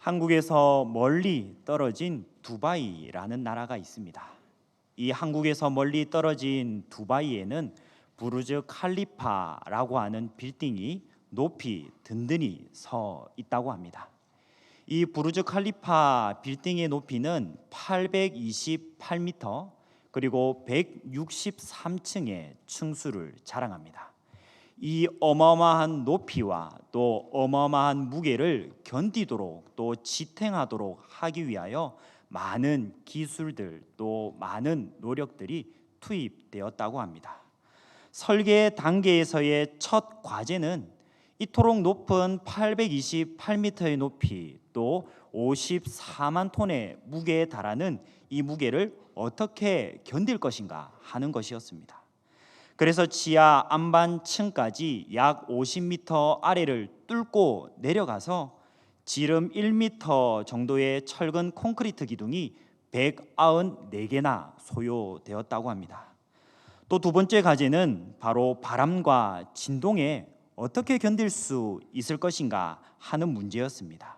한국에서 멀리 떨어진 두바이라는 나라가 있습니다. 이 한국에서 멀리 떨어진 두바이에는 부르즈 칼리파라고 하는 빌딩이 높이 든든히 서 있다고 합니다. 이 부르즈 칼리파 빌딩의 높이는 828m 그리고 163층의 층수를 자랑합니다. 이 어마어마한 높이와 또 어마어마한 무게를 견디도록 또 지탱하도록 하기 위하여 많은 기술들 또 많은 노력들이 투입되었다고 합니다. 설계 단계에서의 첫 과제는 이토록 높은 828m의 높이 또 54만 톤의 무게에 달하는 이 무게를 어떻게 견딜 것인가 하는 것이었습니다. 그래서 지하 안반층까지 약 50m 아래를 뚫고 내려가서 지름 1m 정도의 철근 콘크리트 기둥이 194개나 소요되었다고 합니다. 또 두 번째 과제는 바로 바람과 진동에 어떻게 견딜 수 있을 것인가 하는 문제였습니다.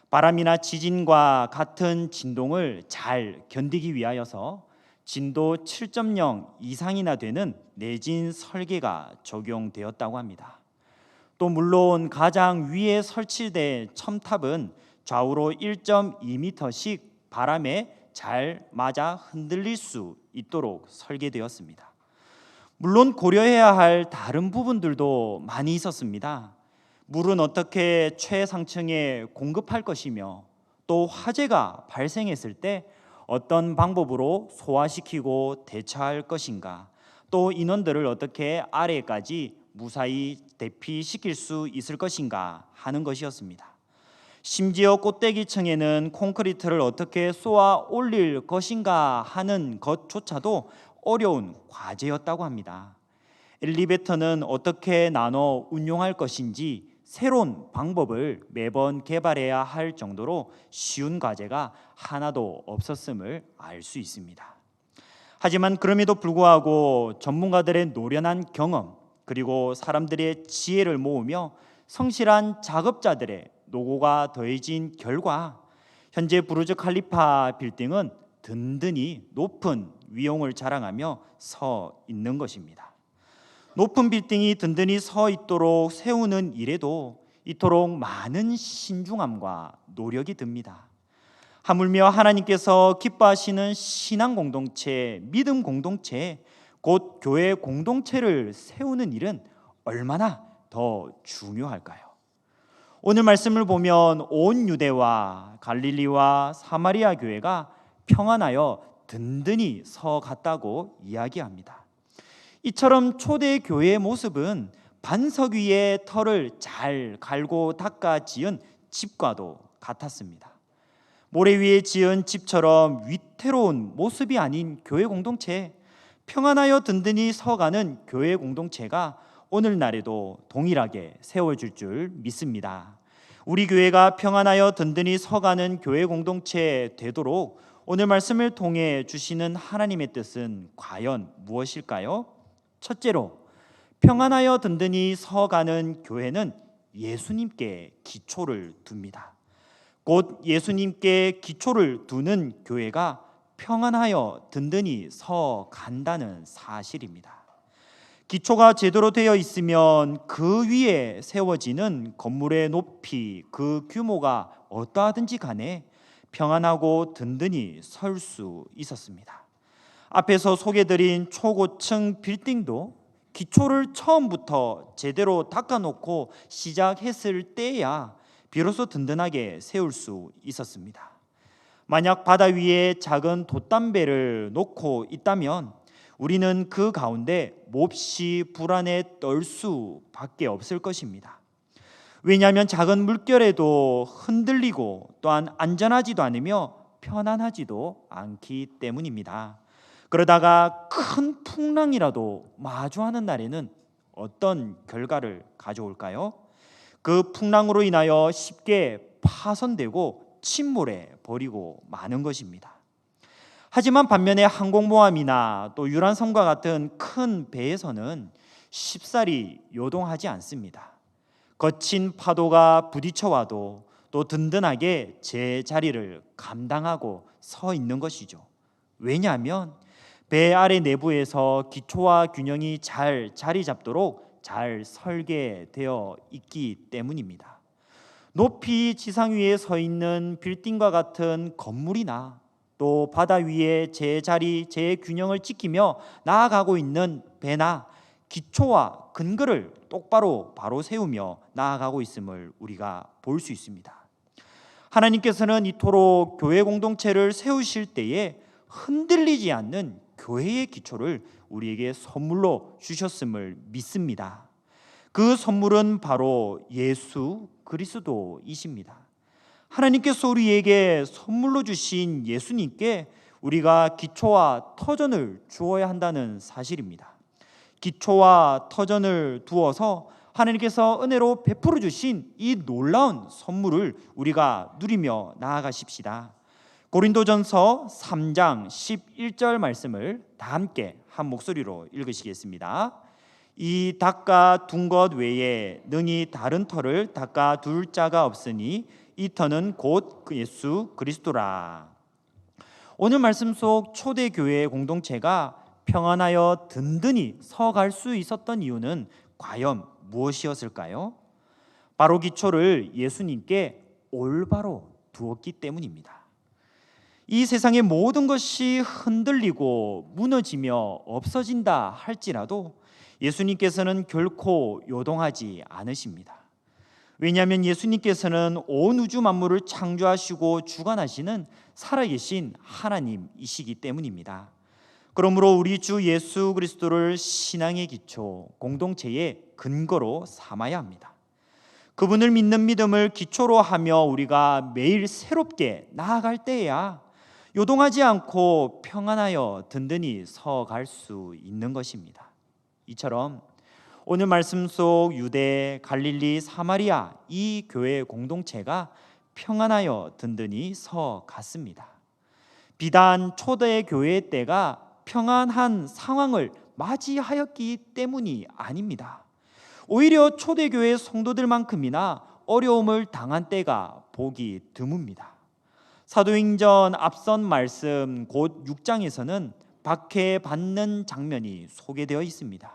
바람이나 지진과 같은 진동을 잘 견디기 위하여서 진도 7.0 이상이나 되는 내진 설계가 적용되었다고 합니다. 또 물론 가장 위에 설치된 첨탑은 좌우로 1.2m씩 바람에 잘 맞아 흔들릴 수 있도록 설계되었습니다. 물론 고려해야 할 다른 부분들도 많이 있었습니다. 물은 어떻게 최상층에 공급할 것이며 또 화재가 발생했을 때 어떤 방법으로 소화시키고 대처할 것인가, 또 인원들을 어떻게 아래까지 무사히 대피시킬 수 있을 것인가 하는 것이었습니다. 심지어 꼭대기층에는 콘크리트를 어떻게 쏘아 올릴 것인가 하는 것조차도 어려운 과제였다고 합니다. 엘리베이터는 어떻게 나눠 운용할 것인지 새로운 방법을 매번 개발해야 할 정도로 쉬운 과제가 하나도 없었음을 알 수 있습니다. 하지만 그럼에도 불구하고 전문가들의 노련한 경험 그리고 사람들의 지혜를 모으며 성실한 작업자들의 노고가 더해진 결과 현재 부르즈 칼리파 빌딩은 든든히 높은 위용을 자랑하며 서 있는 것입니다. 높은 빌딩이 든든히 서 있도록 세우는 일에도 이토록 많은 신중함과 노력이 듭니다. 하물며 하나님께서 기뻐하시는 신앙 공동체, 믿음 공동체, 곧 교회 공동체를 세우는 일은 얼마나 더 중요할까요? 오늘 말씀을 보면 온 유대와 갈릴리와 사마리아 교회가 평안하여 든든히 서 갔다고 이야기합니다. 이처럼 초대 교회의 모습은 반석 위에 털을 잘 갈고 닦아 지은 집과도 같았습니다. 모래 위에 지은 집처럼 위태로운 모습이 아닌 교회 공동체, 평안하여 든든히 서가는 교회 공동체가 오늘날에도 동일하게 세워질 줄 믿습니다. 우리 교회가 평안하여 든든히 서가는 교회 공동체 되도록 오늘 말씀을 통해 주시는 하나님의 뜻은 과연 무엇일까요? 첫째로, 평안하여 든든히 서가는 교회는 예수님께 기초를 둡니다. 곧 예수님께 기초를 두는 교회가 평안하여 든든히 서 간다는 사실입니다. 기초가 제대로 되어 있으면 그 위에 세워지는 건물의 높이, 그 규모가 어떠하든지 간에 평안하고 든든히 설 수 있었습니다. 앞에서 소개드린 초고층 빌딩도 기초를 처음부터 제대로 닦아놓고 시작했을 때야 비로소 든든하게 세울 수 있었습니다. 만약 바다 위에 작은 돛담배를 놓고 있다면 우리는 그 가운데 몹시 불안에 떨 수밖에 없을 것입니다. 왜냐하면 작은 물결에도 흔들리고 또한 안전하지도 않으며 편안하지도 않기 때문입니다. 그러다가 큰 풍랑이라도 마주하는 날에는 어떤 결과를 가져올까요? 그 풍랑으로 인하여 쉽게 파손되고 침몰해 버리고 마는 것입니다. 하지만 반면에 항공모함이나 또 유람선과 같은 큰 배에서는 쉽사리 요동하지 않습니다. 거친 파도가 부딪혀와도 또 든든하게 제 자리를 감당하고 서 있는 것이죠. 왜냐하면 배 아래 내부에서 기초와 균형이 잘 자리 잡도록 잘 설계되어 있기 때문입니다. 높이 지상 위에 서 있는 빌딩과 같은 건물이나 또 바다 위에 제 자리, 제 균형을 지키며 나아가고 있는 배나 기초와 근거를 똑바로 바로 세우며 나아가고 있음을 우리가 볼 수 있습니다. 하나님께서는 이토록 교회 공동체를 세우실 때에 흔들리지 않는 교회의 기초를 우리에게 선물로 주셨음을 믿습니다. 그 선물은 바로 예수 그리스도이십니다. 하나님께서 우리에게 선물로 주신 예수님께 우리가 기초와 터전을 주어야 한다는 사실입니다. 기초와 터전을 두어서 하나님께서 은혜로 베풀어 주신 이 놀라운 선물을 우리가 누리며 나아가십시다. 고린도전서 3장 11절 말씀을 다 함께 한 목소리로 읽으시겠습니다. 이 닦아 둔 것 외에 능히 다른 터를 닦아 둘 자가 없으니 이 터는 곧 예수 그리스도라. 오늘 말씀 속 초대교회 공동체가 평안하여 든든히 서갈 수 있었던 이유는 과연 무엇이었을까요? 바로 기초를 예수님께 올바로 두었기 때문입니다. 이 세상의 모든 것이 흔들리고 무너지며 없어진다 할지라도 예수님께서는 결코 요동하지 않으십니다. 왜냐하면 예수님께서는 온 우주 만물을 창조하시고 주관하시는 살아계신 하나님이시기 때문입니다. 그러므로 우리 주 예수 그리스도를 신앙의 기초, 공동체의 근거로 삼아야 합니다. 그분을 믿는 믿음을 기초로 하며 우리가 매일 새롭게 나아갈 때야 요동하지 않고 평안하여 든든히 서갈 수 있는 것입니다. 이처럼 오늘 말씀 속 유대, 갈릴리, 사마리아 이 교회 공동체가 평안하여 든든히 서갔습니다. 비단 초대 교회 때가 평안한 상황을 맞이하였기 때문이 아닙니다. 오히려 초대교회 성도들만큼이나 어려움을 당한 때가 보기 드뭅니다. 사도행전 앞선 말씀 곧 6장에서는 박해받는 장면이 소개되어 있습니다.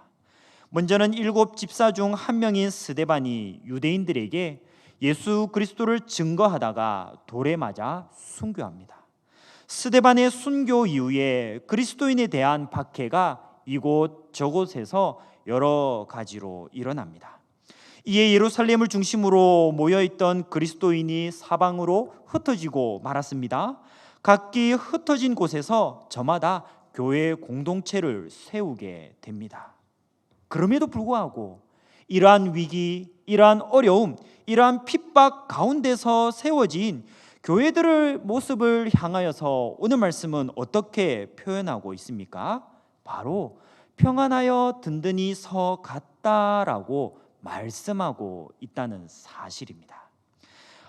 먼저는 7 집사 중 한 명인 스데반이 유대인들에게 예수 그리스도를 증거하다가 돌에 맞아 순교합니다. 스데반의 순교 이후에 그리스도인에 대한 박해가 이곳 저곳에서 여러 가지로 일어납니다. 이에 예루살렘을 중심으로 모여있던 그리스도인이 사방으로 흩어지고 말았습니다. 각기 흩어진 곳에서 저마다 교회 공동체를 세우게 됩니다. 그럼에도 불구하고 이러한 위기, 이러한 어려움, 이러한 핍박 가운데서 세워진 교회들의 모습을 향하여서 오늘 말씀은 어떻게 표현하고 있습니까? 바로 평안하여 든든히 서갔다라고 말씀하고 있다는 사실입니다.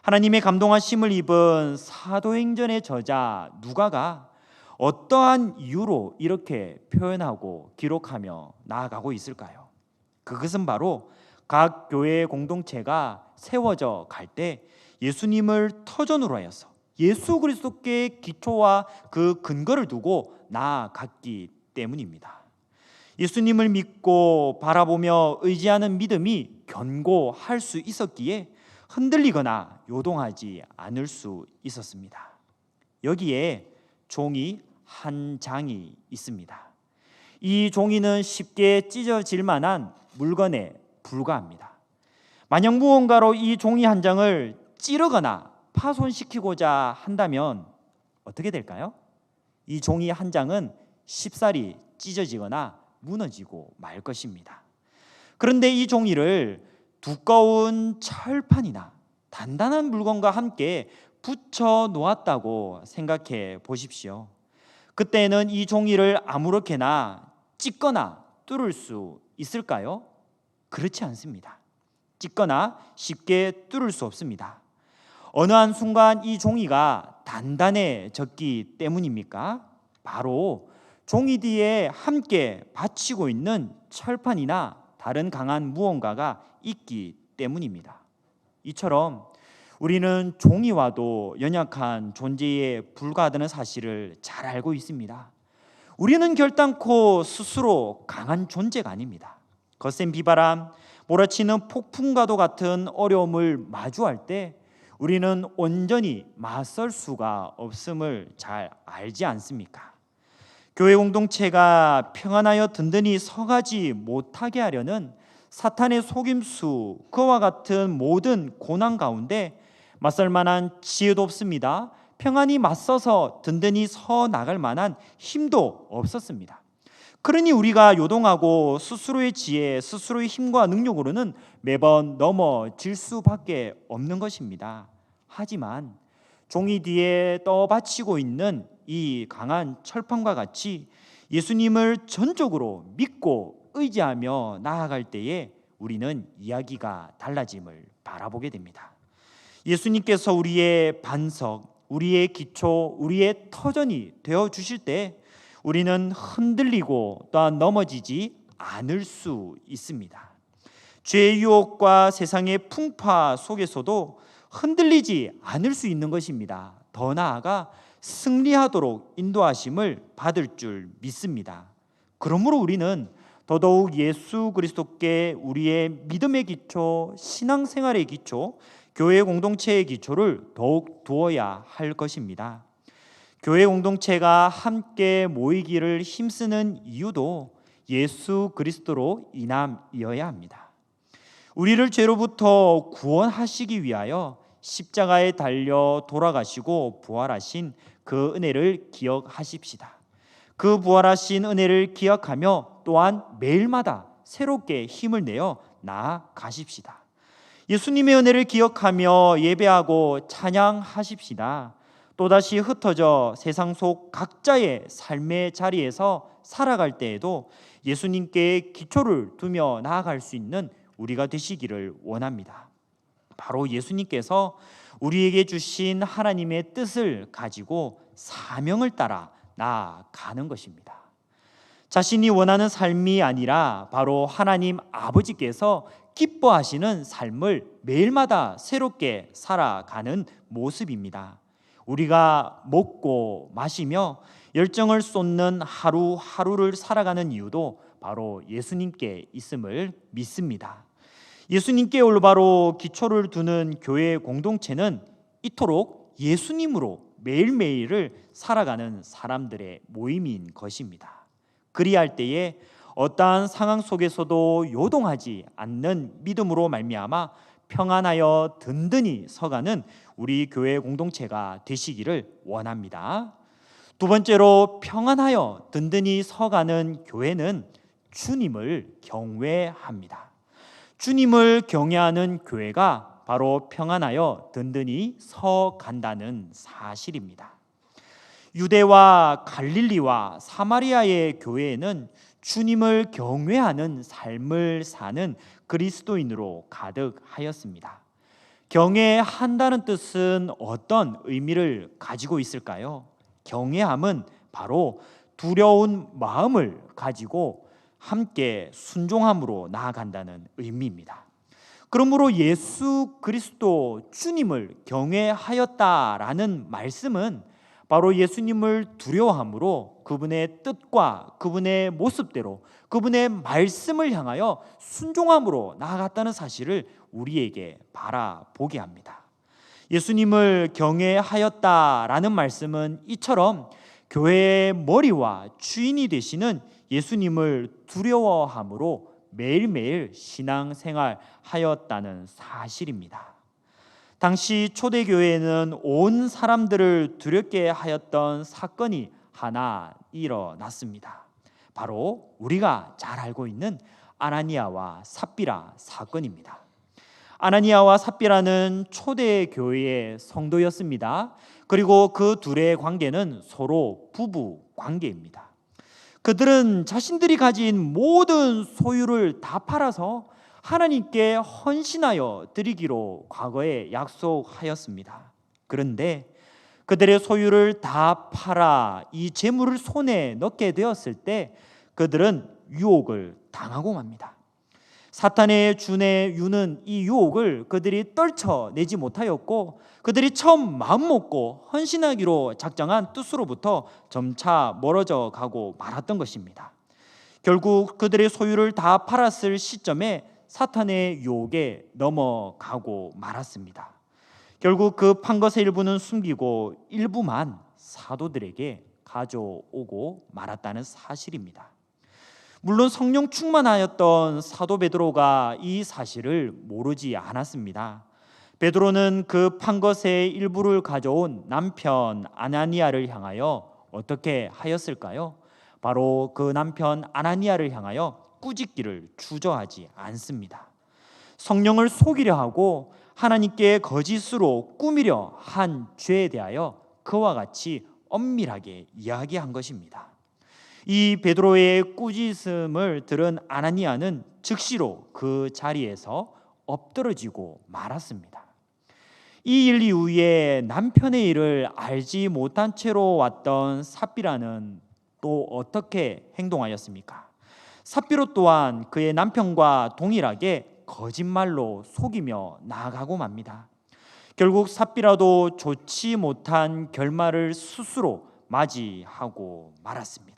하나님의 감동하심을 입은 사도행전의 저자 누가가 어떠한 이유로 이렇게 표현하고 기록하며 나아가고 있을까요? 그것은 바로 각 교회 공동체가 세워져 갈 때 예수님을 터전으로 하여서 예수 그리스도께 기초와 그 근거를 두고 나아갔기 때문입니다. 예수님을 믿고 바라보며 의지하는 믿음이 견고할 수 있었기에 흔들리거나 요동하지 않을 수 있었습니다. 여기에 종이 한 장이 있습니다. 이 종이는 쉽게 찢어질 만한 물건에 불과합니다. 만약 무언가로 이 종이 한 장을 찌르거나 파손시키고자 한다면 어떻게 될까요? 이 종이 한 장은 쉽사리 찢어지거나 무너지고 말 것입니다. 그런데 이 종이를 두꺼운 철판이나 단단한 물건과 함께 붙여 놓았다고 생각해 보십시오. 그때는 이 종이를 아무렇게나 찢거나 뚫을 수 있을까요? 그렇지 않습니다. 찢거나 쉽게 뚫을 수 없습니다. 어느 한순간 이 종이가 단단해졌기 때문입니까? 바로 종이 뒤에 함께 받치고 있는 철판이나 다른 강한 무언가가 있기 때문입니다. 이처럼 우리는 종이와도 연약한 존재에 불과하다는 사실을 잘 알고 있습니다. 우리는 결단코 스스로 강한 존재가 아닙니다. 거센 비바람, 몰아치는 폭풍과도 같은 어려움을 마주할 때 우리는 온전히 맞설 수가 없음을 잘 알지 않습니까? 교회 공동체가 평안하여 든든히 서가지 못하게 하려는 사탄의 속임수, 그와 같은 모든 고난 가운데 맞설 만한 지혜도 없습니다. 평안히 맞서서 든든히 서 나갈 만한 힘도 없었습니다. 그러니 우리가 요동하고 스스로의 지혜, 스스로의 힘과 능력으로는 매번 넘어질 수밖에 없는 것입니다. 하지만 종이 뒤에 떠받치고 있는 이 강한 철판과 같이 예수님을 전적으로 믿고 의지하며 나아갈 때에 우리는 이야기가 달라짐을 바라보게 됩니다. 예수님께서 우리의 반석, 우리의 기초, 우리의 터전이 되어 주실 때 우리는 흔들리고 또한 넘어지지 않을 수 있습니다. 죄의 유혹과 세상의 풍파 속에서도 흔들리지 않을 수 있는 것입니다. 더 나아가 승리하도록 인도하심을 받을 줄 믿습니다. 그러므로 우리는 더더욱 예수 그리스도께 우리의 믿음의 기초, 신앙생활의 기초, 교회 공동체의 기초를 더욱 두어야 할 것입니다. 교회 공동체가 함께 모이기를 힘쓰는 이유도 예수 그리스도로 인함이어야 합니다. 우리를 죄로부터 구원하시기 위하여 십자가에 달려 돌아가시고 부활하신 그 은혜를 기억하십시다. 그 부활하신 은혜를 기억하며 또한 매일마다 새롭게 힘을 내어 나아가십시다. 예수님의 은혜를 기억하며 예배하고 찬양하십시다. 또다시 흩어져 세상 속 각자의 삶의 자리에서 살아갈 때에도 예수님께 기초를 두며 나아갈 수 있는 우리가 되시기를 원합니다. 바로 예수님께서 우리에게 주신 하나님의 뜻을 가지고 사명을 따라 나아가는 것입니다. 자신이 원하는 삶이 아니라 바로 하나님 아버지께서 기뻐하시는 삶을 매일마다 새롭게 살아가는 모습입니다. 우리가 먹고 마시며 열정을 쏟는 하루하루를 살아가는 이유도 바로 예수님께 있음을 믿습니다. 예수님께 올바로 기초를 두는 교회 공동체는 이토록 예수님으로 매일매일을 살아가는 사람들의 모임인 것입니다. 그리할 때에 어떠한 상황 속에서도 요동하지 않는 믿음으로 말미암아 평안하여 든든히 서가는 우리 교회 공동체가 되시기를 원합니다. 두 번째로, 평안하여 든든히 서가는 교회는 주님을 경외합니다. 주님을 경외하는 교회가 바로 평안하여 든든히 서간다는 사실입니다. 유대와 갈릴리와 사마리아의 교회에는 주님을 경외하는 삶을 사는 그리스도인으로 가득하였습니다. 경외한다는 뜻은 어떤 의미를 가지고 있을까요? 경외함은 바로 두려운 마음을 가지고 함께 순종함으로 나아간다는 의미입니다. 그러므로 예수 그리스도 주님을 경외하였다라는 말씀은 바로 예수님을 두려워함으로 그분의 뜻과 그분의 모습대로 그분의 말씀을 향하여 순종함으로 나아갔다는 사실을 우리에게 바라보게 합니다. 예수님을 경외하였다라는 말씀은 이처럼 교회의 머리와 주인이 되시는 예수님을 두려워함으로 매일매일 신앙생활 하였다는 사실입니다. 당시 초대교회에는 온 사람들을 두렵게 하였던 사건이 하나 일어났습니다. 바로 우리가 잘 알고 있는 아나니아와 삽비라 사건입니다. 아나니아와 삽비라는 초대교회의 성도였습니다. 그리고 그 둘의 관계는 서로 부부 관계입니다. 그들은 자신들이 가진 모든 소유를 다 팔아서 하나님께 헌신하여 드리기로 과거에 약속하였습니다. 그런데 그들의 소유를 다 팔아 이 재물을 손에 넣게 되었을 때 그들은 유혹을 당하고 맙니다. 사탄의 주는 이 유혹을 그들이 떨쳐내지 못하였고, 그들이 처음 마음먹고 헌신하기로 작정한 뜻으로부터 점차 멀어져 가고 말았던 것입니다. 결국 그들의 소유를 다 팔았을 시점에 사탄의 유혹에 넘어가고 말았습니다. 결국 그 판 것의 일부는 숨기고 일부만 사도들에게 가져오고 말았다는 사실입니다. 물론 성령 충만하였던 사도 베드로가 이 사실을 모르지 않았습니다. 베드로는 그 판 것의 일부를 가져온 남편 아나니아를 향하여 어떻게 하였을까요? 바로 그 남편 아나니아를 향하여 꾸짖기를 주저하지 않습니다. 성령을 속이려 하고 하나님께 거짓으로 꾸미려 한 죄에 대하여 그와 같이 엄밀하게 이야기한 것입니다. 이 베드로의 꾸짖음을 들은 아나니아는 즉시로 그 자리에서 엎드러지고 말았습니다. 이 일 이후에 남편의 일을 알지 못한 채로 왔던 삽비라는 또 어떻게 행동하였습니까? 삽비로 또한 그의 남편과 동일하게 거짓말로 속이며 나아가고 맙니다. 결국 삽비라도 좋지 못한 결말을 스스로 맞이하고 말았습니다.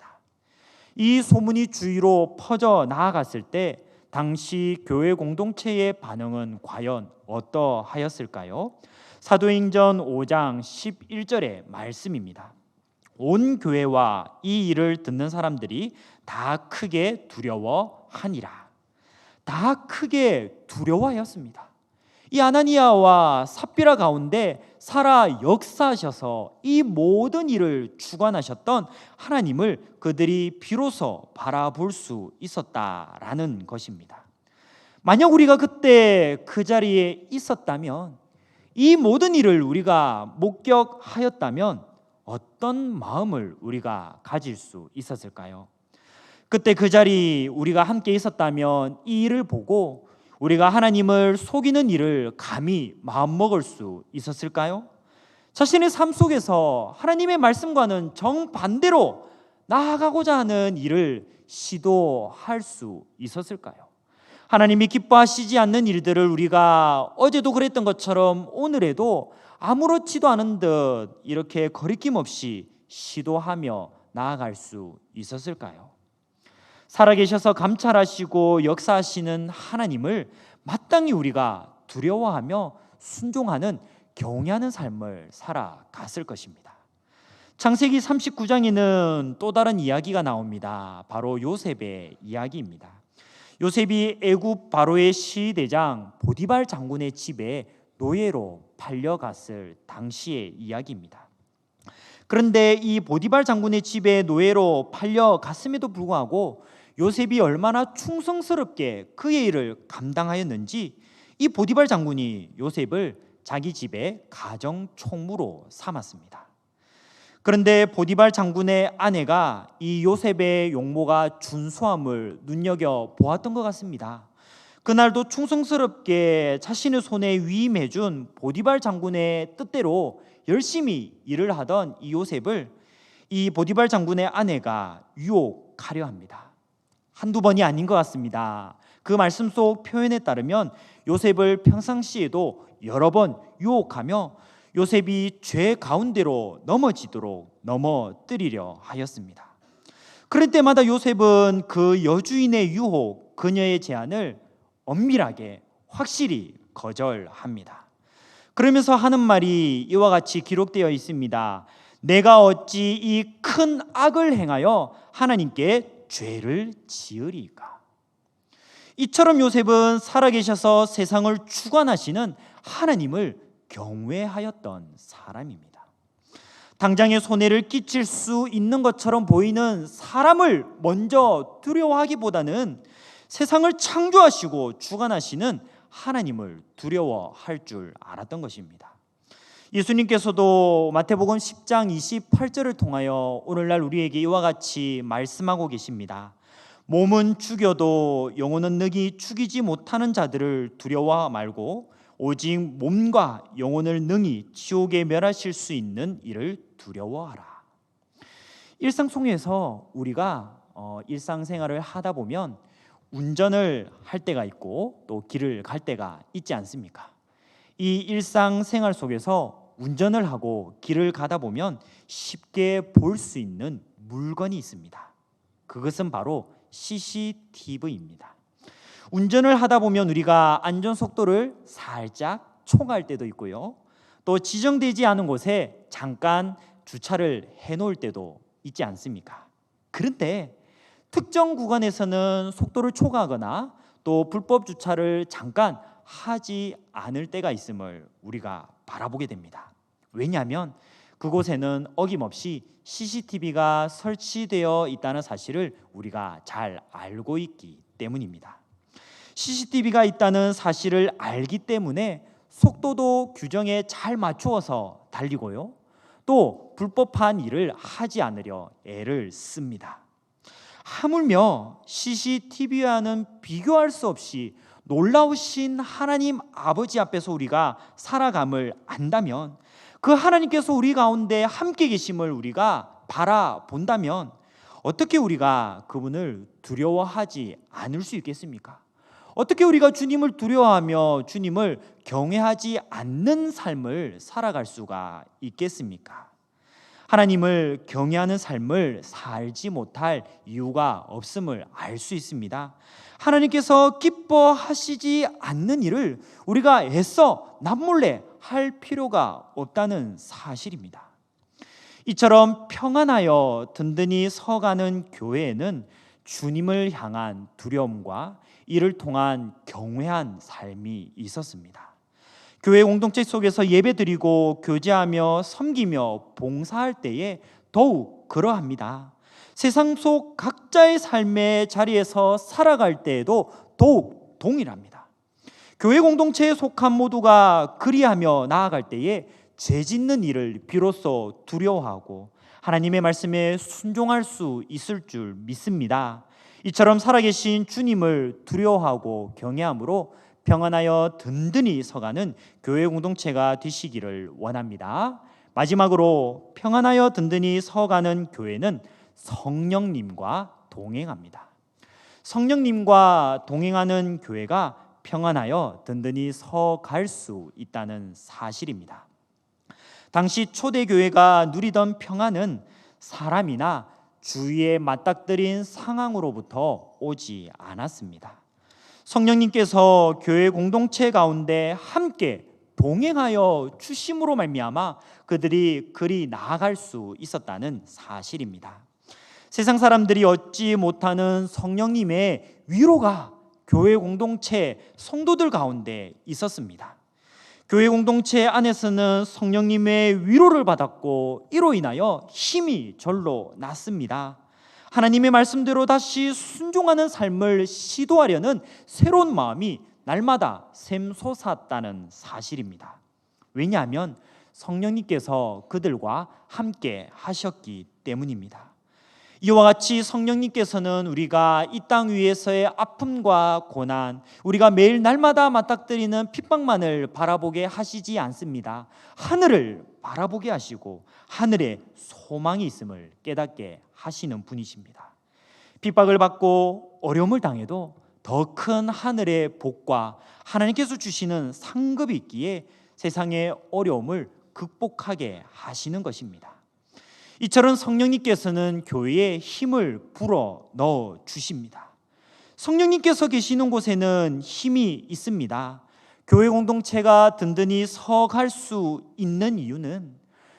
이 소문이 주위로 퍼져 나아갔을 때 당시 교회 공동체의 반응은 과연 어떠하였을까요? 사도행전 5장 11절의 말씀입니다. 온 교회와 이 일을 듣는 사람들이 다 크게 두려워하니라. 다 크게 두려워하였습니다. 이 아나니아와 삽비라 가운데 살아 역사하셔서 이 모든 일을 주관하셨던 하나님을 그들이 비로소 바라볼 수 있었다라는 것입니다. 만약 우리가 그때 그 자리에 있었다면, 이 모든 일을 우리가 목격하였다면 어떤 마음을 우리가 가질 수 있었을까요? 그때 그 자리 우리가 함께 있었다면 이 일을 보고 우리가 하나님을 속이는 일을 감히 마음먹을 수 있었을까요? 자신의 삶 속에서 하나님의 말씀과는 정반대로 나아가고자 하는 일을 시도할 수 있었을까요? 하나님이 기뻐하시지 않는 일들을 우리가 어제도 그랬던 것처럼 오늘에도 아무렇지도 않은 듯 이렇게 거리낌 없이 시도하며 나아갈 수 있었을까요? 살아계셔서 감찰하시고 역사하시는 하나님을 마땅히 우리가 두려워하며 순종하는 경외하는 삶을 살아갔을 것입니다. 창세기 39장에는 또 다른 이야기가 나옵니다. 바로 요셉의 이야기입니다. 요셉이 애굽 바로의 시대장 보디발 장군의 집에 노예로 팔려갔을 당시의 이야기입니다. 그런데 이 보디발 장군의 집에 노예로 팔려갔음에도 불구하고 요셉이 얼마나 충성스럽게 그의 일을 감당하였는지 이 보디발 장군이 요셉을 자기 집의 가정 총무로 삼았습니다. 그런데 보디발 장군의 아내가 이 요셉의 용모가 준수함을 눈여겨 보았던 것 같습니다. 그날도 충성스럽게 자신의 손에 위임해준 보디발 장군의 뜻대로 열심히 일을 하던 이 요셉을 이 보디발 장군의 아내가 유혹하려 합니다. 한두 번이 아닌 것 같습니다. 그 말씀 속 표현에 따르면 요셉을 평상시에도 여러 번 유혹하며 요셉이 죄 가운데로 넘어지도록 넘어뜨리려 하였습니다. 그럴 때마다 요셉은 그 여주인의 유혹, 그녀의 제안을 엄밀하게 확실히 거절합니다. 그러면서 하는 말이 이와 같이 기록되어 있습니다. 내가 어찌 이 큰 악을 행하여 하나님께 죄를 지으리까? 이처럼 요셉은 살아계셔서 세상을 주관하시는 하나님을 경외하였던 사람입니다. 당장에 손해를 끼칠 수 있는 것처럼 보이는 사람을 먼저 두려워하기보다는 세상을 창조하시고 주관하시는 하나님을 두려워할 줄 알았던 것입니다. 예수님께서도 마태복음 10장 28절을 통하여 오늘날 우리에게 이와 같이 말씀하고 계십니다. 몸은 죽여도 영혼은 능히 죽이지 못하는 자들을 두려워 말고 오직 몸과 영혼을 능히 지옥에 멸하실 수 있는 이를 두려워하라. 일상 속에서 우리가 일상생활을 하다 보면 운전을 할 때가 있고 또 길을 갈 때가 있지 않습니까? 이 일상생활 속에서 운전을 하고 길을 가다 보면 쉽게 볼 수 있는 물건이 있습니다. 그것은 바로 CCTV입니다. 운전을 하다 보면 우리가 안전 속도를 살짝 초과할 때도 있고요. 또 지정되지 않은 곳에 잠깐 주차를 해놓을 때도 있지 않습니까? 그런데 특정 구간에서는 속도를 초과하거나 또 불법 주차를 잠깐 하지 않을 때가 있음을 우리가 바라보게 됩니다. 왜냐하면 그곳에는 어김없이 CCTV가 설치되어 있다는 사실을 우리가 잘 알고 있기 때문입니다. CCTV가 있다는 사실을 알기 때문에 속도도 규정에 잘 맞추어서 달리고요. 또 불법한 일을 하지 않으려 애를 씁니다. 하물며 CCTV와는 비교할 수 없이 놀라우신 하나님 아버지 앞에서 우리가 살아감을 안다면, 그 하나님께서 우리 가운데 함께 계심을 우리가 바라본다면 어떻게 우리가 그분을 두려워하지 않을 수 있겠습니까? 어떻게 우리가 주님을 두려워하며 주님을 경외하지 않는 삶을 살아갈 수가 있겠습니까? 하나님을 경외하는 삶을 살지 못할 이유가 없음을 알 수 있습니다. 하나님께서 기뻐하시지 않는 일을 우리가 애써 남몰래 할 필요가 없다는 사실입니다. 이처럼 평안하여 든든히 서가는 교회에는 주님을 향한 두려움과 이를 통한 경외한 삶이 있었습니다. 교회 공동체 속에서 예배드리고 교제하며 섬기며 봉사할 때에 더욱 그러합니다. 세상 속 각자의 삶의 자리에서 살아갈 때에도 더욱 동일합니다. 교회 공동체에 속한 모두가 그리하며 나아갈 때에 죄 짓는 일을 비로소 두려워하고 하나님의 말씀에 순종할 수 있을 줄 믿습니다. 이처럼 살아계신 주님을 두려워하고 경외함으로 평안하여 든든히 서가는 교회 공동체가 되시기를 원합니다. 마지막으로 평안하여 든든히 서가는 교회는 성령님과 동행합니다. 성령님과 동행하는 교회가 평안하여 든든히 서갈 수 있다는 사실입니다. 당시 초대교회가 누리던 평안은 사람이나 주위에 맞닥뜨린 상황으로부터 오지 않았습니다. 성령님께서 교회 공동체 가운데 함께 동행하여 주심으로 말미암아 그들이 그리 나아갈 수 있었다는 사실입니다. 세상 사람들이 얻지 못하는 성령님의 위로가 교회 공동체 성도들 가운데 있었습니다. 교회 공동체 안에서는 성령님의 위로를 받았고 이로 인하여 힘이 절로 났습니다. 하나님의 말씀대로 다시 순종하는 삶을 시도하려는 새로운 마음이 날마다 샘솟았다는 사실입니다. 왜냐하면 성령님께서 그들과 함께 하셨기 때문입니다. 이와 같이 성령님께서는 우리가 이 땅 위에서의 아픔과 고난, 우리가 매일 날마다 맞닥뜨리는 핍박만을 바라보게 하시지 않습니다. 하늘을 바라보게 하시고 하늘에 소망이 있음을 깨닫게 하시는 분이십니다. 핍박을 받고 어려움을 당해도 더 큰 하늘의 복과 하나님께서 주시는 상급이 있기에 세상의 어려움을 극복하게 하시는 것입니다. 이처럼 성령님께서는 교회에 힘을 불어 넣어 주십니다. 성령님께서 계시는 곳에는 힘이 있습니다. 교회 공동체가 든든히 서갈 수 있는 이유는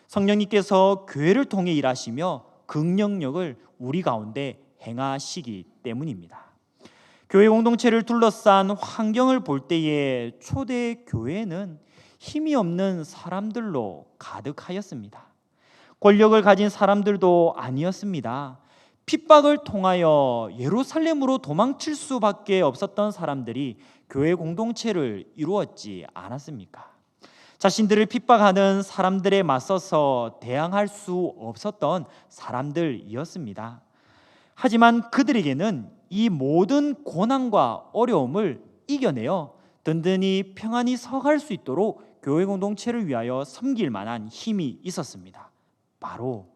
성령님께서 교회를 통해 일하시며 긍령력을 우리 가운데 행하시기 때문입니다. 교회 공동체를 둘러싼 환경을 볼 때에 초대 교회는 힘이 없는 사람들로 가득하였습니다. 권력을 가진 사람들도 아니었습니다. 핍박을 통하여 예루살렘으로 도망칠 수밖에 없었던 사람들이 교회 공동체를 이루었지 않았습니까? 자신들을 핍박하는 사람들에 맞서서 대항할 수 없었던 사람들이었습니다. 하지만 그들에게는 이 모든 고난과 어려움을 이겨내어 든든히 평안히 서갈 수 있도록 교회 공동체를 위하여 섬길 만한 힘이 있었습니다. 바로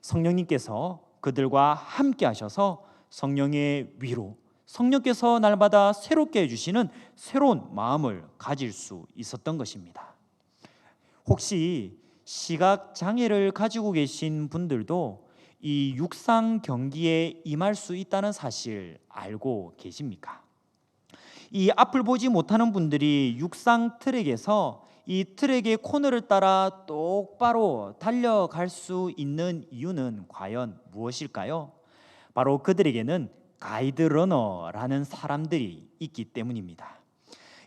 성령님께서 그들과 함께 하셔서 성령의 위로, 성령께서 날마다 새롭게 해주시는 새로운 마음을 가질 수 있었던 것입니다. 혹시 시각 장애를 가지고 계신 분들도 이 육상 경기에 임할 수 있다는 사실 알고 계십니까? 이 앞을 보지 못하는 분들이 육상 트랙에서 이 트랙의 코너를 따라 똑바로 달려갈 수 있는 이유는 과연 무엇일까요? 바로 그들에게는 가이드 러너라는 사람들이 있기 때문입니다.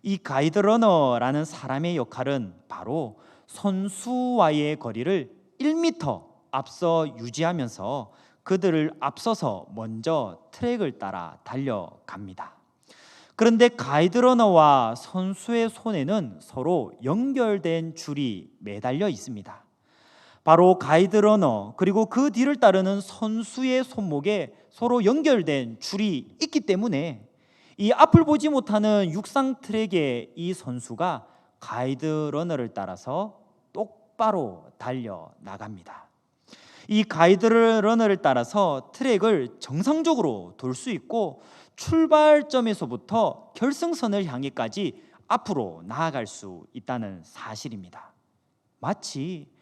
이 가이드 러너라는 사람의 역할은 바로 선수와의 거리를 1m 앞서 유지하면서 그들을 앞서서 먼저 트랙을 따라 달려갑니다. 그런데 가이드 러너와 선수의 손에는 서로 연결된 줄이 매달려 있습니다. 바로 가이드 러너 그리고 그 뒤를 따르는 선수의 손목에 서로 연결된 줄이 있기 때문에 이 앞을 보지 못하는 육상 트랙의 이 선수가 가이드 러너를 따라서 똑바로 달려 나갑니다. 이 가이드 러너를 따라서 트랙을 정상적으로 돌 수 있고 출발점에서부터 결승선을 향해까지 앞으로 나아갈 수 있다는 사실입니다. 마치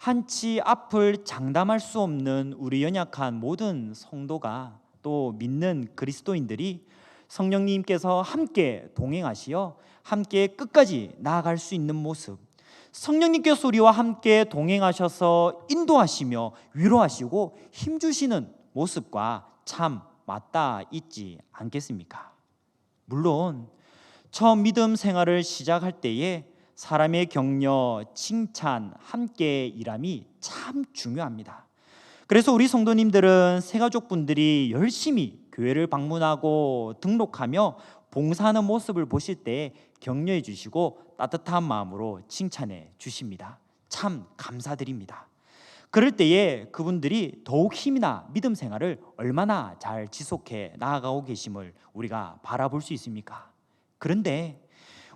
한치 앞을 장담할 수 없는 우리 연약한 모든 성도가 또 믿는 그리스도인들이 성령님께서 함께 동행하시어 함께 끝까지 나아갈 수 있는 모습, 성령님께서 우리와 함께 동행하셔서 인도하시며 위로하시고 힘주시는 모습과 참 맞닿아 있지 않겠습니까? 물론 처음 믿음 생활을 시작할 때에 사람의 격려, 칭찬, 함께 일함이 참 중요합니다. 그래서 우리 성도님들은 새가족분들이 열심히 교회를 방문하고 등록하며 봉사하는 모습을 보실 때 격려해 주시고 따뜻한 마음으로 칭찬해 주십니다. 참 감사드립니다. 그럴 때에 그분들이 더욱 힘이나 믿음 생활을 얼마나 잘 지속해 나아가고 계심을 우리가 바라볼 수 있습니까? 그런데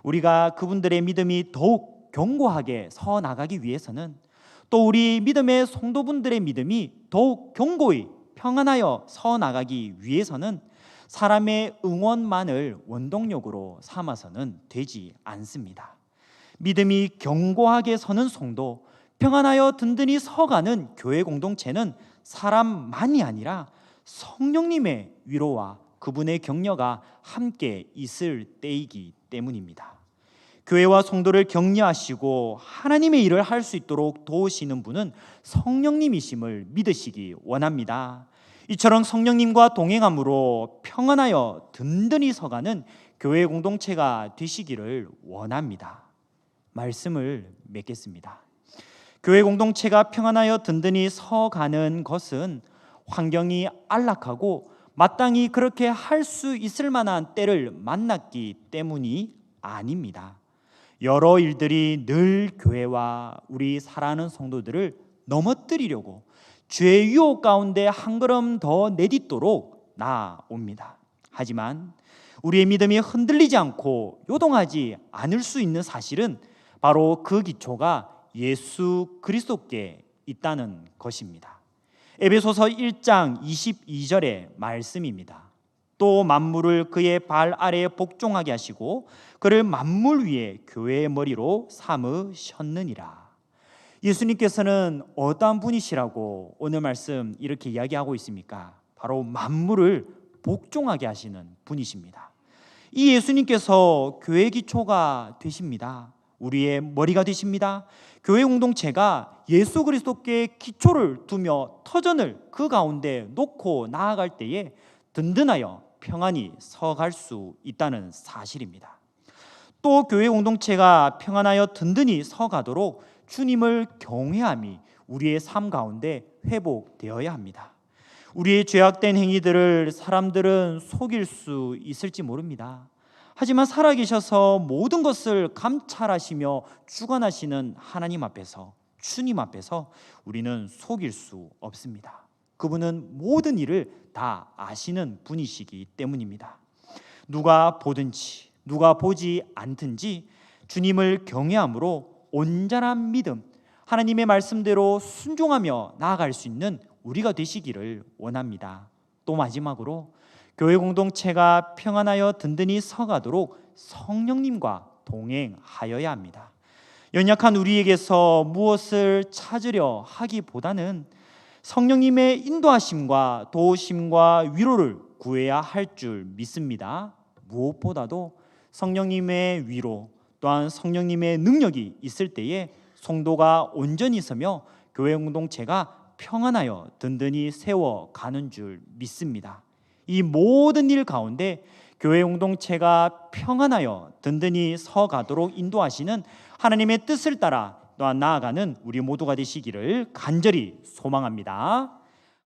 우리가 그분들의 믿음이 더욱 견고하게 서 나가기 위해서는 또 우리 믿음의 성도분들의 믿음이 더욱 견고히 평안하여 서 나가기 위해서는 사람의 응원만을 원동력으로 삼아서는 되지 않습니다. 믿음이 견고하게 서는 성도, 평안하여 든든히 서가는 교회 공동체는 사람만이 아니라 성령님의 위로와 그분의 격려가 함께 있을 때이기 때문입니다. 교회와 성도를 격려하시고 하나님의 일을 할 수 있도록 도우시는 분은 성령님이심을 믿으시기 원합니다. 이처럼 성령님과 동행함으로 평안하여 든든히 서가는 교회 공동체가 되시기를 원합니다. 말씀을 맺겠습니다. 교회 공동체가 평안하여 든든히 서가는 것은 환경이 안락하고 마땅히 그렇게 할 수 있을 만한 때를 만났기 때문이 아닙니다. 여러 일들이 늘 교회와 우리 사랑하는 성도들을 넘어뜨리려고 죄의 유혹 가운데 한 걸음 더 내딛도록 나아옵니다. 하지만 우리의 믿음이 흔들리지 않고 요동하지 않을 수 있는 사실은 바로 그 기초가 예수 그리스도께 있다는 것입니다. 에베소서 1장 22절의 말씀입니다. 또 만물을 그의 발 아래에 복종하게 하시고 그를 만물 위에 교회의 머리로 삼으셨느니라. 예수님께서는 어떠한 분이시라고 오늘 말씀 이렇게 이야기하고 있습니까? 바로 만물을 복종하게 하시는 분이십니다. 이 예수님께서 교회 기초가 되십니다. 우리의 머리가 되십니다. 교회 공동체가 예수 그리스도께 기초를 두며 터전을 그 가운데 놓고 나아갈 때에 든든하여 평안히 서갈 수 있다는 사실입니다. 또 교회 공동체가 평안하여 든든히 서가도록 주님을 경외함이 우리의 삶 가운데 회복되어야 합니다. 우리의 죄악된 행위들을 사람들은 속일 수 있을지 모릅니다. 하지만 살아계셔서 모든 것을 감찰하시며 주관하시는 하나님 앞에서, 주님 앞에서 우리는 속일 수 없습니다. 그분은 모든 일을 다 아시는 분이시기 때문입니다. 누가 보든지 누가 보지 않든지 주님을 경외함으로 온전한 믿음, 하나님의 말씀대로 순종하며 나아갈 수 있는 우리가 되시기를 원합니다. 또 마지막으로 교회 공동체가 평안하여 든든히 서가도록 성령님과 동행하여야 합니다. 연약한 우리에게서 무엇을 찾으려 하기보다는 성령님의 인도하심과 도우심과 위로를 구해야 할 줄 믿습니다. 무엇보다도 성령님의 위로 또한 성령님의 능력이 있을 때에 성도가 온전히 서며 교회 공동체가 평안하여 든든히 세워가는 줄 믿습니다. 이 모든 일 가운데 교회 공동체가 평안하여 든든히 서가도록 인도하시는 하나님의 뜻을 따라 또한 나아가는 우리 모두가 되시기를 간절히 소망합니다.